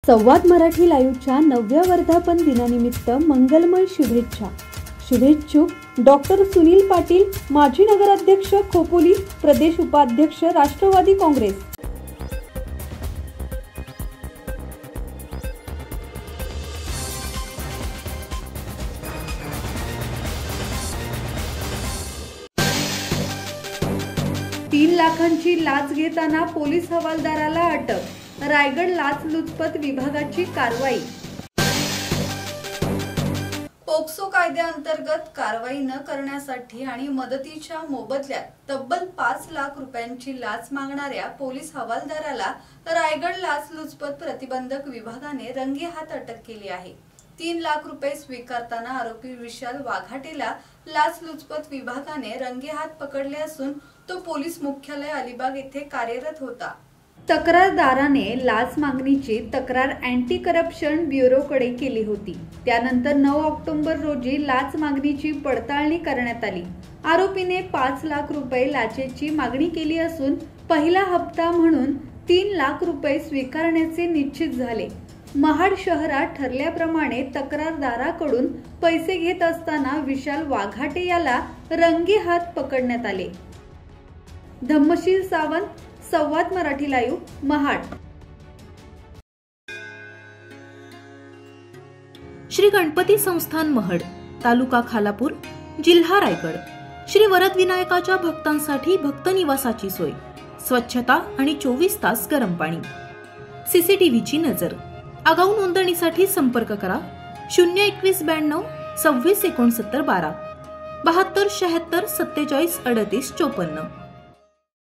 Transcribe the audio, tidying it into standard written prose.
संवाद मराठी लाईव्हच्या 9व्या वर्धापन दिनानिमित्त मंगलमय शुभेच्छा. शुभेच्छुक डॉक्टर सुनील पाटील, माजी नगराध्यक्ष खोपोली, प्रदेश उपाध्यक्ष राष्ट्रवादी काँग्रेस. तीन लाखांची लाच घेताना पोलीस हवालदाराला अटक. रायगड लाचलुचपत विभागाची कारवाई. पोक्सो कायद्याअंतर्गत कारवाई न करण्यासाठी आणि मदतीच्या मोबदल्यात तब्बल 5 लाख रुपयांची लाच मागणाऱ्या पोलीस हवालदाराला रायगड लाचलुचपत प्रतिबंधक विभागाने रंगेहात अटक केली आहे. 3 लाख रुपये स्वीकारताना आरोपी विशाल वाघाटेला लाचलुचपत विभागाने रंगेहात पकडले असून तो पोलीस मुख्यालय अलिबाग येथे कार्यरत होता. तक्रारदाराने लाच मागणीची तक्रार अँटी करप्शन ब्युरोकडे केली होती. त्यानंतर 9 ऑक्टोबर रोजी लाच मागणीची पडताळणी करण्यात आली. आरोपीने 5 लाख रुपये लाचेची मागणी केली असून पहिला हप्ता म्हणून 3 लाख रुपये स्वीकारण्याचे निश्चित झाले. महाड शहरात ठरल्याप्रमाणे तक्रारदाराकडून पैसे घेत असताना विशाल वाघाटे याला रंगेहात पकडण्यात आले. धम्मशील सावंत, संवाद मराठी लाईव्ह, महाड. श्री गणपती संस्थान महड, तालुका खालापूर, जिल्हा रायगड. श्री वरदविनायकाच्या भक्तांसाठी भक्त निवासाची सोय, स्वच्छता आणि 24 तास गरम पाणी. सीसीटीव्हीची नजर. आगाऊ नोंदणीसाठी संपर्क करा 021 92 26 69 12 72 76 47 38 54.